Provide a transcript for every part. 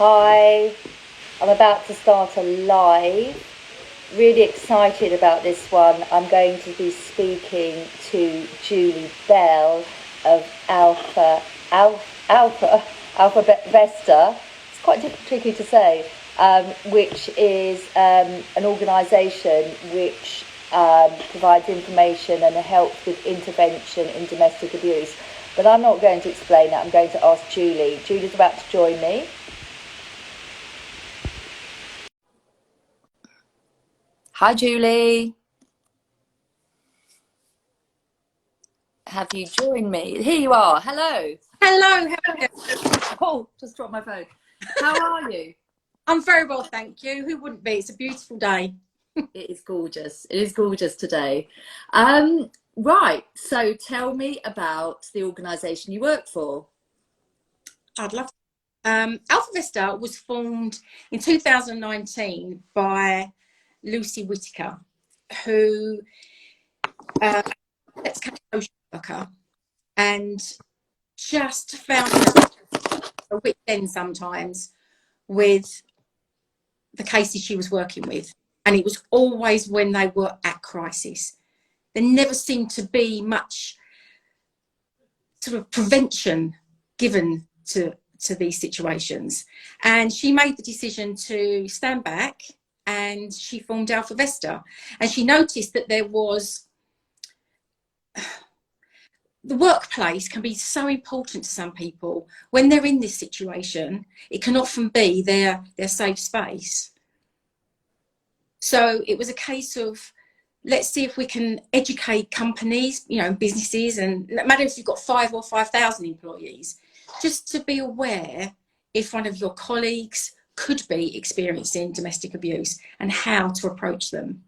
Hi, I'm about to start a live. Really excited about this one. I'm going to be speaking to Julie Bell of Alpha Vesta. It's quite tricky to say, which is an organisation which provides information and helps with intervention in domestic abuse. But I'm not going to explain that. I'm going to ask Julie. Julie's about to join me. Hi, Julie. Have you joined me? Here you are. Hello. Hello. Oh, just dropped my phone. How are you? I'm very well, thank you. Who wouldn't be? It's a beautiful day. It is gorgeous. It is gorgeous today. Right. So tell me about the organisation you work for. I'd love to. Alpha Vesta was formed in 2019 by Lucy Whitaker, who is a social worker, and just found a wit's end sometimes with the cases she was working with. And it was always when they were at crisis. There never seemed to be much sort of prevention given to these situations. And she made the decision to stand back, and she formed Alpha Vesta. And she noticed that there was, the workplace can be so important to some people. When they're in this situation, it can often be their safe space. So it was a case of, let's see if we can educate companies, businesses, and no matter if you've got 5 or 5,000 employees, just to be aware if one of your colleagues could be experiencing domestic abuse and how to approach them.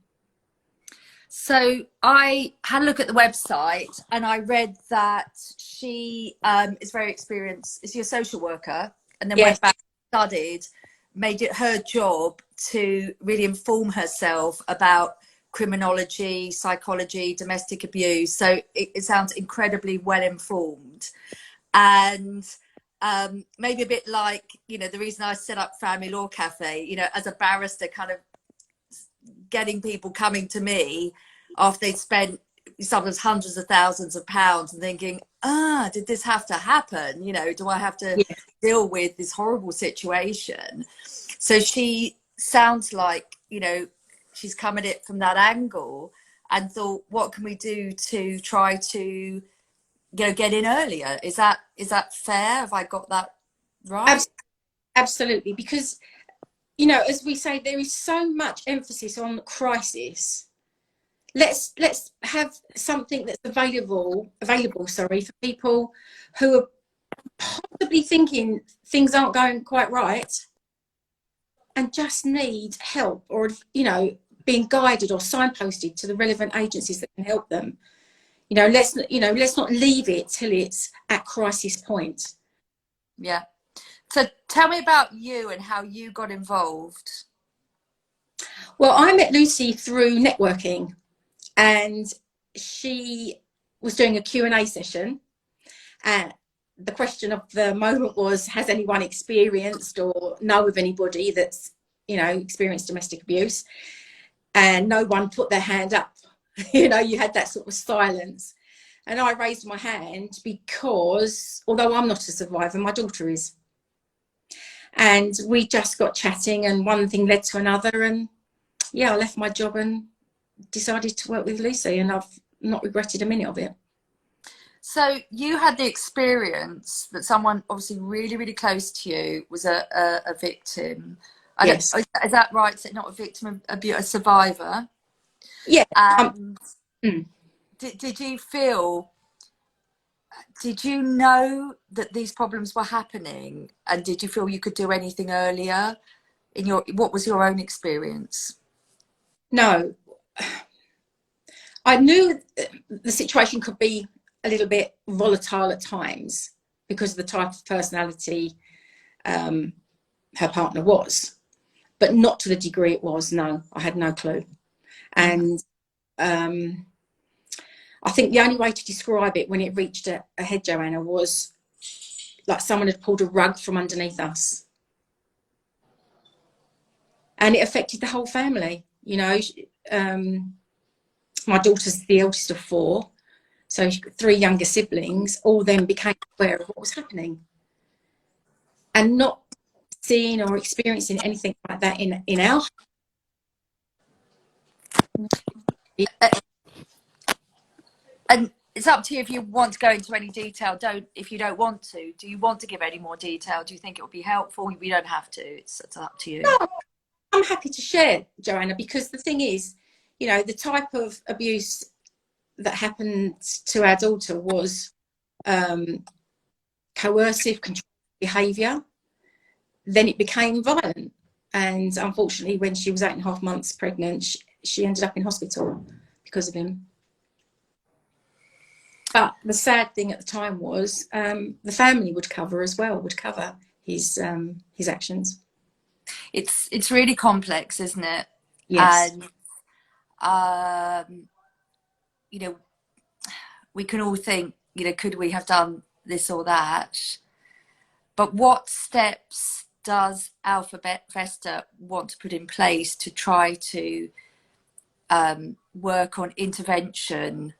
So I had a look at the website and I read that she is very experienced. Is she a social worker? And then went back and studied, made it her job to really inform herself about criminology, psychology, domestic abuse. So it sounds incredibly well informed. And maybe a bit like, the reason I set up Family Law Cafe, as a barrister, kind of getting people coming to me after they'd spent sometimes hundreds of thousands of pounds and thinking, did this have to happen? Do I have to deal with this horrible situation? So she sounds like, she's come at it from that angle and thought, what can we do to try to get in earlier? Is that fair? Have I got that right? Absolutely, because as we say, there is so much emphasis on crisis. Let's have something that's available for people who are possibly thinking things aren't going quite right and just need help, or being guided or signposted to the relevant agencies that can help them. Let's not leave it till it's at crisis point. Yeah. So tell me about you and how you got involved. Well, I met Lucy through networking, and she was doing a Q&A session. And the question of the moment was, has anyone experienced or know of anybody that's, experienced domestic abuse? And no one put their hand up. You had that sort of silence. And I raised my hand because, although I'm not a survivor, my daughter is. And we just got chatting, and one thing led to another. And I left my job and decided to work with Lucy, and I've not regretted a minute of it. So you had the experience that someone obviously really, really close to you was a victim. Yes. Is that right? Is it not a victim of abuse, a survivor? Yeah. Did you know that these problems were happening, and did you feel you could do anything earlier? What was your own experience? No. I knew the situation could be a little bit volatile at times because of the type of personality her partner was, but not to the degree it was. No, I had no clue. And I think the only way to describe it when it reached a head, Joanna, was like someone had pulled a rug from underneath us. and it affected the whole family. You know, my daughter's the eldest of 4, so 3 younger siblings, all then became aware of what was happening, and not seeing or experiencing anything like that in our. And it's up to you if you want to go into any detail. If you don't want to. Do you want to give any more detail? Do you think it would be helpful? We don't have to. It's up to you. No, I'm happy to share, Joanna, because the thing is, you know, the type of abuse that happened to our daughter was coercive, controlling behaviour. Then it became violent, and unfortunately, when she was 8.5 months pregnant, she ended up in hospital because of him. But the sad thing at the time was the family would cover his actions. It's really complex, isn't it? Yes. And you know, we can all think, you know, could we have done this or that? But what steps does Alpha Vesta want to put in place to try to work on intervention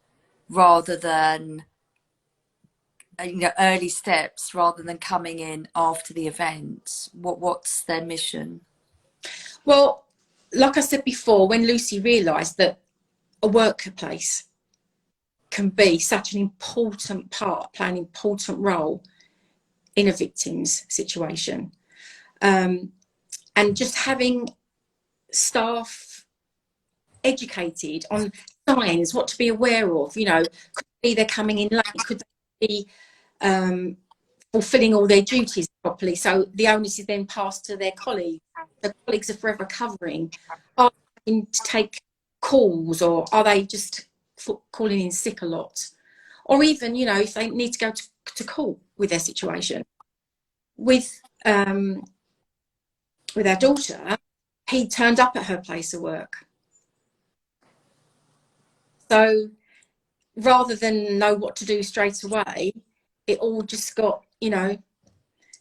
rather than, you know, early steps rather than coming in after the event? What's their mission? Well, like I said before, when Lucy realised that a workplace can be such an important part, play an important role in a victim's situation, and just having staff educated on signs, what to be aware of, you know, could be they're coming in late, could they be fulfilling all their duties properly, so the onus is then passed to their colleagues. The colleagues are forever covering. Are they having to take calls, or are they just calling in sick a lot? Or even, you know, if they need to go to court with their situation. With our daughter, he turned up at her place of work. So rather than know what to do straight away, it all just got, you know,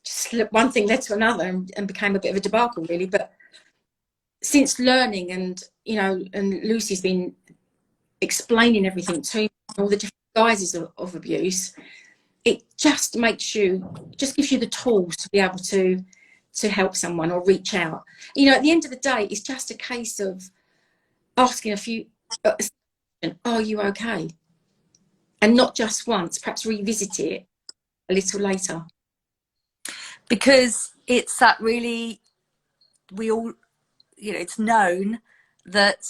just one thing led to another and became a bit of a debacle, really. But since learning, and, you know, and Lucy's been explaining everything to me, all the different guises of abuse, it just makes you, just gives you the tools to be able to help someone or reach out. You know, at the end of the day, it's just a case of asking a few, are you okay? And not just once, perhaps revisit it a little later. Because it's that really, we all, you know, it's known that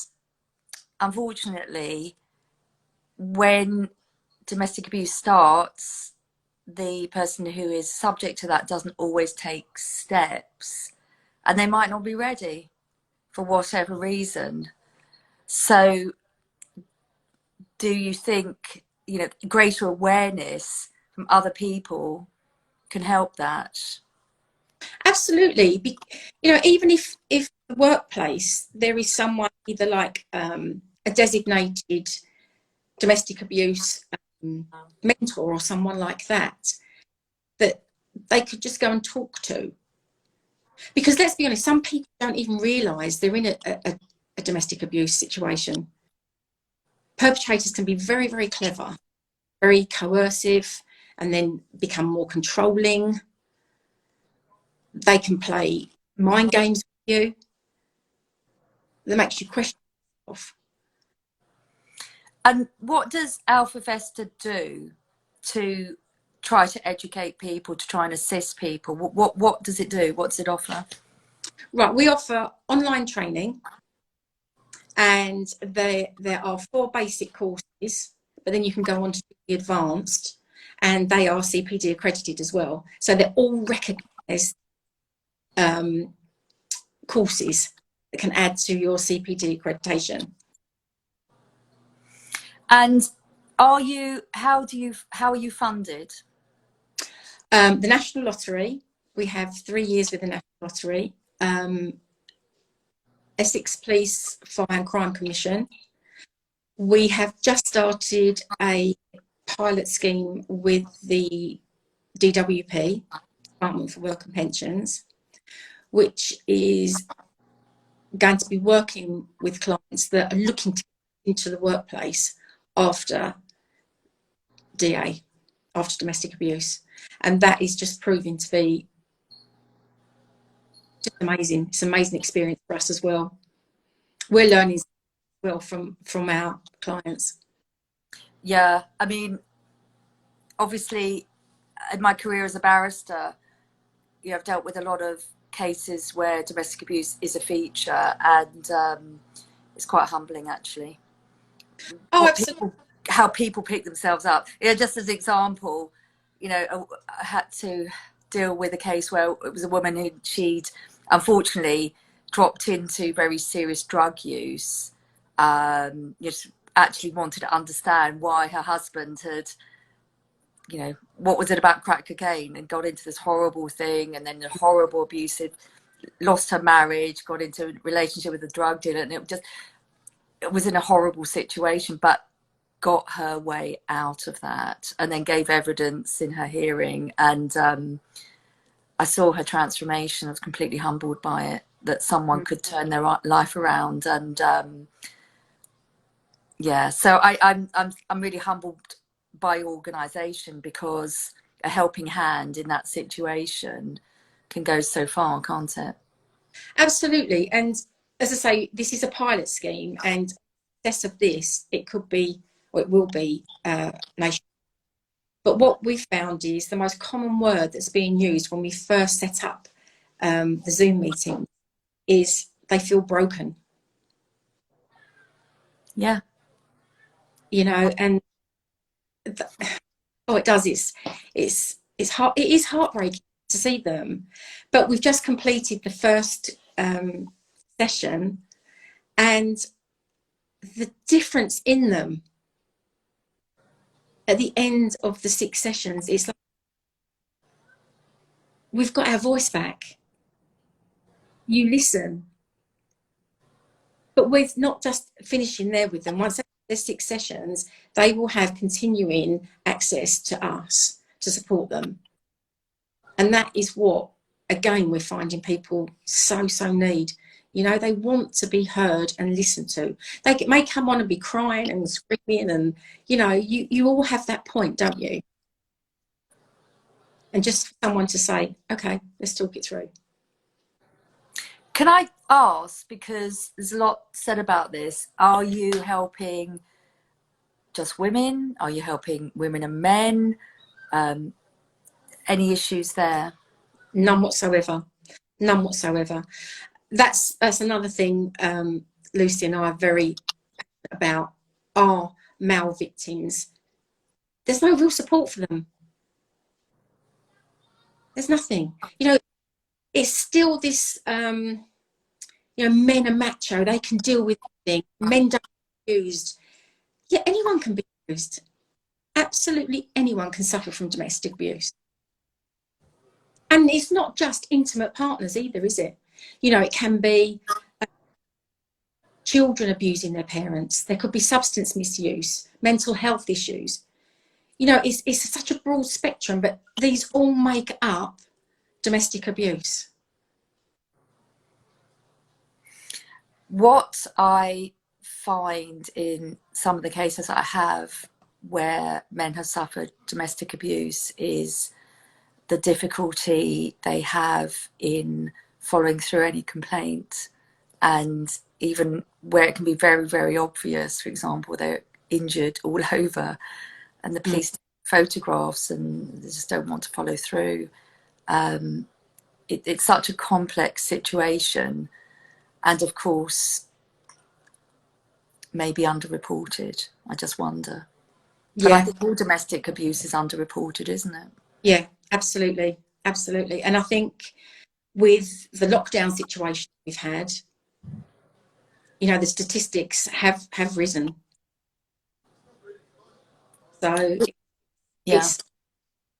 unfortunately when domestic abuse starts, the person who is subject to that doesn't always take steps, and they might not be ready for whatever reason. So do you think, you know, greater awareness from other people can help that? Absolutely. You know, even if the workplace, there is someone either like a designated domestic abuse mentor or someone like that they could just go and talk to. Because let's be honest, some people don't even realise they're in a domestic abuse situation. Perpetrators can be very, very clever, very coercive, and then become more controlling. They can play mind games with you that makes you question yourself. And what does Alpha Vesta do to try to educate people, to try and assist people? What does it do? What does it offer? Right, we offer online training, and there are 4 basic courses, but then you can go on to the advanced, and they are CPD accredited as well. So they're all recognised courses that can add to your CPD accreditation. And how are you funded? The National Lottery, we have 3 years with the National Lottery. Essex Police Fire and Crime Commission. We have just started a pilot scheme with the DWP, Department for Work and Pensions, which is going to be working with clients that are looking to get into the workplace after DA, after domestic abuse. And that is just proving to be just amazing. It's an amazing experience for us as well. We're learning as well from our clients. Yeah, I mean, obviously, in my career as a barrister, I've dealt with a lot of cases where domestic abuse is a feature, and it's quite humbling, actually. Oh, absolutely. How people pick themselves up. Just as an example, I had to deal with a case where it was a woman who she'd unfortunately dropped into very serious drug use. Just actually wanted to understand why her husband had, what was it about crack cocaine, and got into this horrible thing, and then the horrible abusive, lost her marriage, got into a relationship with a drug dealer, and it was in a horrible situation, but got her way out of that, and then gave evidence in her hearing. And I saw her transformation. I was completely humbled by it, that someone could turn their life around. And so I'm really humbled by your organisation, because a helping hand in that situation can go so far, can't it? Absolutely. And as I say, this is a pilot scheme, and success of this, it could be, or it will be, nationwide. But what we found is the most common word that's being used when we first set up the Zoom meeting is they feel broken. Yeah. And it does. It is heartbreaking to see them. But we've just completed the first session, and the difference in them at the end of the 6 sessions is like, we've got our voice back. You listen. But we're not just finishing there with them. Once there's 6 sessions, they will have continuing access to us to support them. And that is what, again, we're finding people so need. They want to be heard and listened to. They may come on and be crying and screaming, and, you all have that point, don't you? And just someone to say, okay, let's talk it through. Can I ask, because there's a lot said about this, are you helping just women? Are you helping women and men? Any issues there? None whatsoever. None whatsoever. That's another thing Lucy and I are very about, our male victims. There's no real support for them. There's nothing. It's still this, men are macho. They can deal with anything. Men don't be abused. Yeah, anyone can be abused. Absolutely anyone can suffer from domestic abuse. And it's not just intimate partners either, is it? It can be children abusing their parents. There could be substance misuse, mental health issues. It's such a broad spectrum, but these all make up domestic abuse. What I find in some of the cases I have where men have suffered domestic abuse is the difficulty they have in following through any complaint, and even where it can be very, very obvious. For example, they're injured all over and the police take photographs and they just don't want to follow through. It's such a complex situation, and of course maybe underreported. I just wonder. Yeah. But I think all domestic abuse is underreported, isn't it? Yeah, absolutely. And I think with the lockdown situation we've had, the statistics have risen. So it's,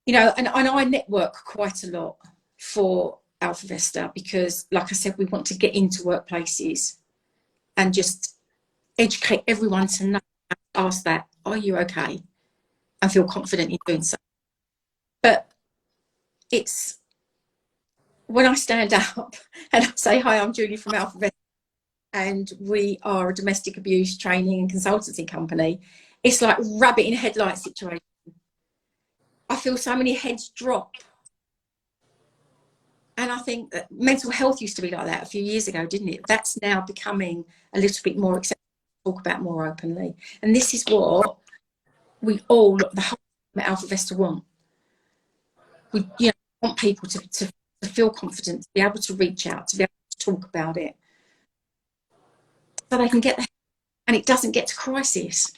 and I network quite a lot for Alpha Vesta, because, like I said, we want to get into workplaces and just educate everyone to know, ask that, are you okay? And feel confident in doing so. But it's when I stand up and I say, hi, I'm Julie from Alpha Vesta, and we are a domestic abuse training and consultancy company, it's like rabbit in headlights situation. I feel so many heads drop. And I think that mental health used to be like that a few years ago, didn't it? That's now becoming a little bit more acceptable to talk about more openly. And this is what we all, the whole team at Alpha Vesta want. We want people to feel confident, to be able to reach out, to be able to talk about it, so they can get the help and it doesn't get to crisis.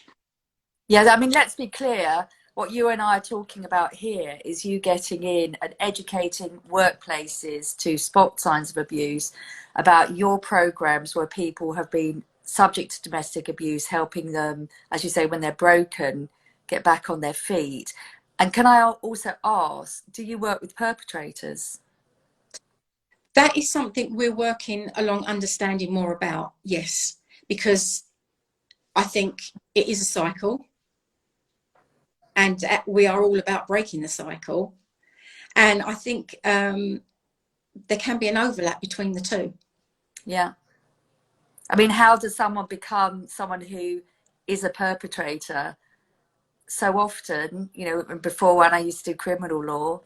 Yeah, I mean, let's be clear. What you and I are talking about here is you getting in and educating workplaces to spot signs of abuse, about your programs where people have been subject to domestic abuse, helping them, as you say, when they're broken, get back on their feet. And can I also ask, do you work with perpetrators? That is something we're working along understanding more about, yes, because I think it is a cycle. And we are all about breaking the cycle. And I think there can be an overlap between the two. Yeah. I mean, how does someone become someone who is a perpetrator? So often, before, when I used to do criminal law,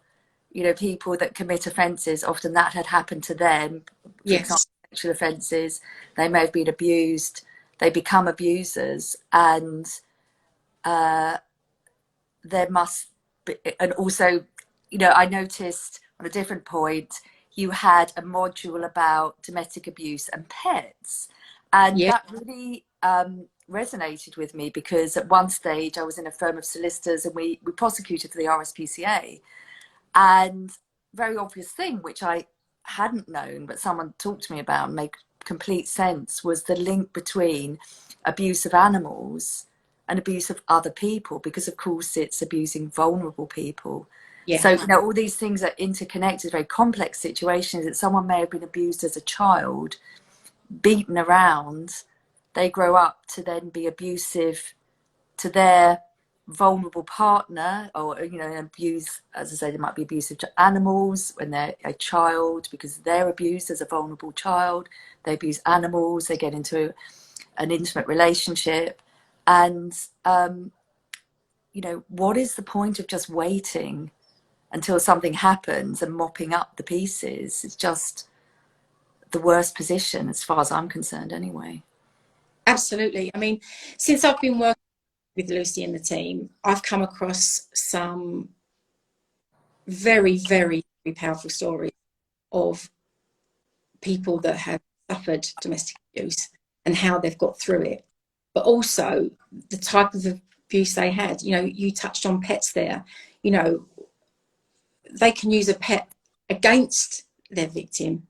people that commit offences, often that had happened to them. For example, sexual offences, they may have been abused, they become abusers, and there must be, and also, I noticed on a different point, you had a module about domestic abuse and pets. And that really resonated with me, because at one stage I was in a firm of solicitors and we prosecuted for the RSPCA. And very obvious thing, which I hadn't known, but someone talked to me about and made complete sense, was the link between abuse of animals and abuse of other people, because of course it's abusing vulnerable people. So all these things are interconnected, very complex situations. That someone may have been abused as a child, beaten around, they grow up to then be abusive to their vulnerable partner, or abuse, as I say, they might be abusive to animals when they're a child, because they're abused as a vulnerable child. They abuse animals, they get into an intimate relationship. And what is the point of just waiting until something happens and mopping up the pieces? It's just the worst position, as far as I'm concerned, anyway. Absolutely. I mean, since I've been working with Lucy and the team, I've come across some very, very, very powerful stories of people that have suffered domestic abuse and how they've got through it, but also the type of abuse they had. You touched on pets there. They can use a pet against their victim,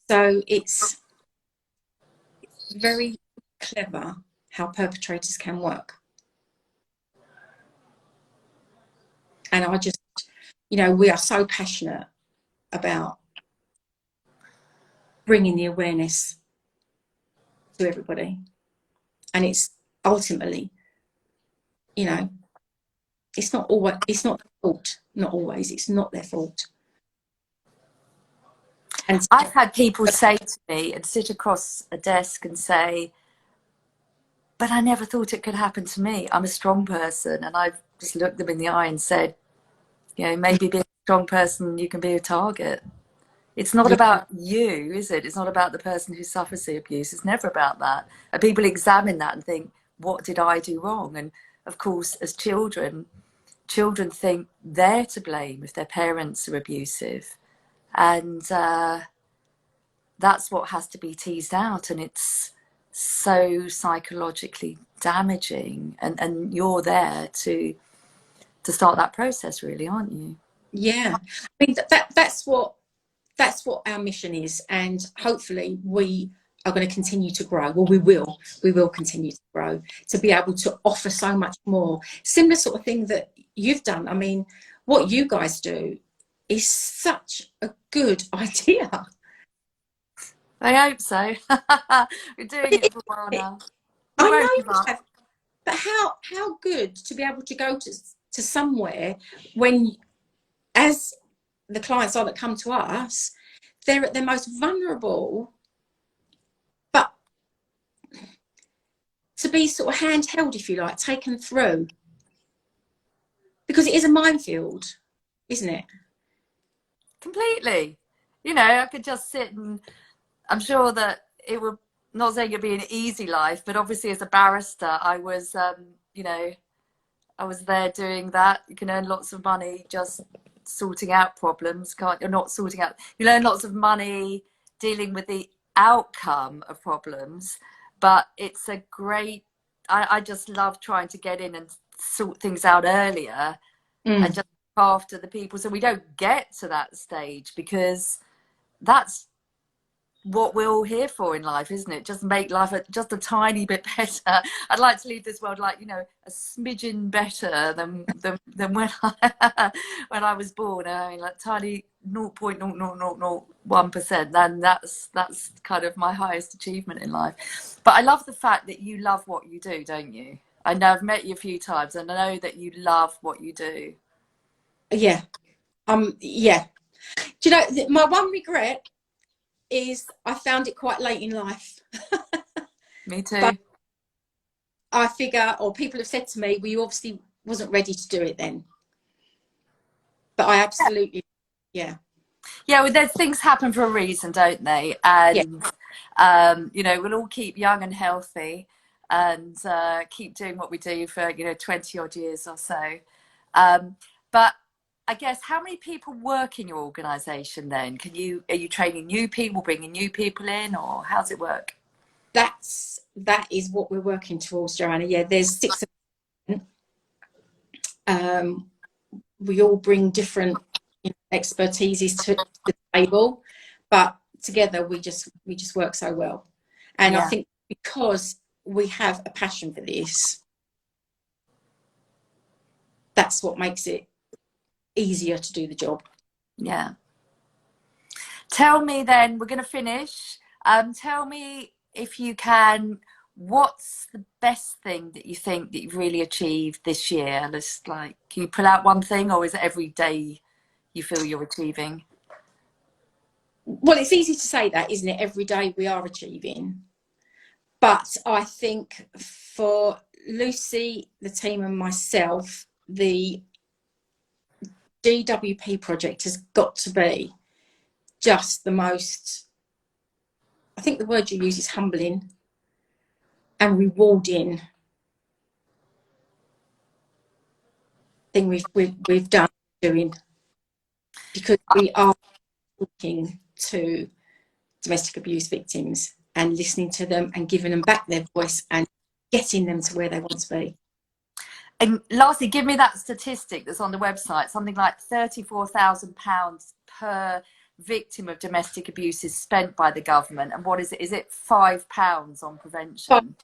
so it's very clever how perpetrators can work. And I just, we are so passionate about bringing the awareness to everybody. And it's ultimately, it's not their fault. Not always. It's not their fault. And I've had people say to me and sit across a desk and say, but I never thought it could happen to me. I'm a strong person. And I've just looked them in the eye and said, maybe being a strong person, you can be a target. It's not about you, is it? It's not about the person who suffers the abuse. It's never about that. And people examine that and think, what did I do wrong? And of course, as children think they're to blame if their parents are abusive. And that's what has to be teased out. And it's so psychologically damaging. And you're there to start that process, really, aren't you? Yeah. I mean, that's what our mission is. And hopefully we are going to continue to grow. Well, we will continue to grow, to be able to offer so much more. Similar sort of thing that you've done. I mean, what you guys do is such a good idea. I hope so. We're doing it for a while now. I know you have, but how good to be able to go to somewhere when, as the clients are that come to us, they're at their most vulnerable, but to be sort of handheld, if you like, taken through, because it is a minefield, isn't it? Completely. You know, I could just sit and I'm sure that it would, not saying it'd be an easy life, but obviously as a barrister, I was, you know, I was there doing that. You can earn lots of money just sorting out problems, can't you? Not sorting out, you earn lots of money dealing with the outcome of problems, but it's a great, I just love trying to get in and sort things out earlier and just look after the people so we don't get to that stage, because that's what we're all here for in life, isn't it? Just make life just a tiny bit better. I'd like to leave this world like, you know, a smidgen better than when when I was born. I mean, like tiny 0.00001%. Then that's kind of my highest achievement in life. But I love the fact that you love what you do, don't you? I know I've met you a few times and I know that you love what you do. Yeah. Yeah. Do you know, my one regret is I found it quite late in life. Me too. But I figure, or people have said to me, well, you obviously wasn't ready to do it then. But I absolutely, yeah. Yeah, well, there's things happen for a reason, don't they? Yeah. And you know, we'll all keep young and healthy and keep doing what we do for, you know, 20 odd years or so. But I guess, how many people work in your organisation then? Are you training new people, bringing new people in, or how's it work? That is what we're working towards, Joanna. Yeah, there's 6 of them. We all bring different, you know, expertises to the table, but together we just work so well. And I think because we have a passion for this, that's what makes it easier to do the job. Yeah. Tell me then, we're going to finish. Tell me, if you can, what's the best thing that you think that you've really achieved this year? Just like, can you pull out one thing, or is it every day you feel you're achieving? Well, it's easy to say that, isn't it? Every day we are achieving. But I think for Lucy, the team, and myself, the DWP project has got to be just the most, I think the word you use is humbling and rewarding thing we've done doing, because we are talking to domestic abuse victims and listening to them and giving them back their voice and getting them to where they want to be. And lastly, give me that statistic that's on the website. Something like £34,000 per victim of domestic abuse is spent by the government. And what is it? Is it £5 on prevention?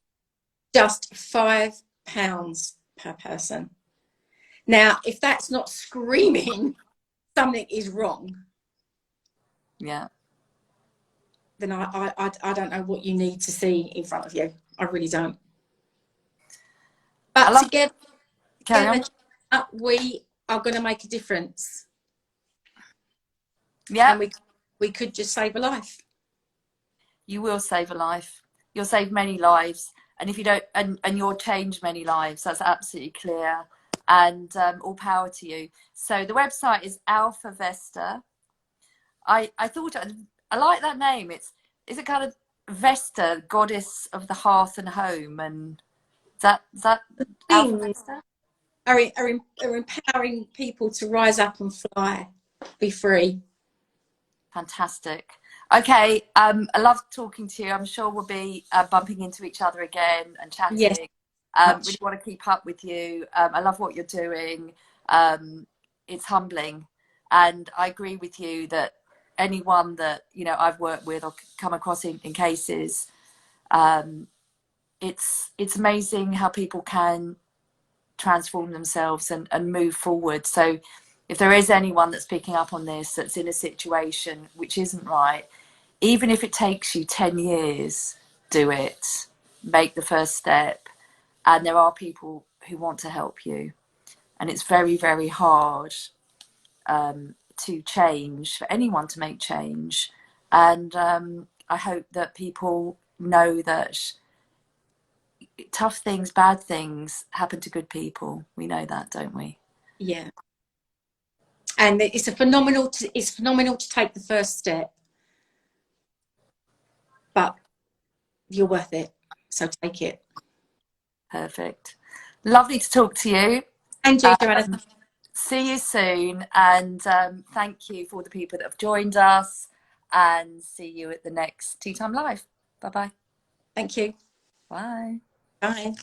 Just £5 per person. Now, if that's not screaming something is wrong, yeah, then I don't know what you need to see in front of you. I really don't. But together, we are going to make a difference. Yeah. And we could just save a life. You will save a life. You'll save many lives. And if you don't, and you'll change many lives. That's absolutely clear. And all power to you. So the website is Alpha Vesta. I thought, I like that name. Is it kind of Vesta, goddess of the hearth and home? And is that Alpha Vesta? Are empowering people to rise up and fly, be free. Fantastic. Okay, I love talking to you. I'm sure we'll be bumping into each other again and chatting. Yes. Really want to keep up with you. I love what you're doing. It's humbling, and I agree with you that anyone that, you know, I've worked with or come across in cases, it's amazing how people can transform themselves and move forward. So if there is anyone that's picking up on this, that's in a situation which isn't right, even if it takes you 10 years, do it. Make the first step. And there are people who want to help you. And it's very, very hard to change, for anyone to make change. And I hope that people know that tough things, bad things happen to good people. We know that, don't we? Yeah. And it's phenomenal to take the first step, but you're worth it. So take it. Perfect. Lovely to talk to you. And you, Joanna. See you soon. And thank you for the people that have joined us. And see you at the next Tea Time Live. Bye-bye. Thank you. Bye. Bye.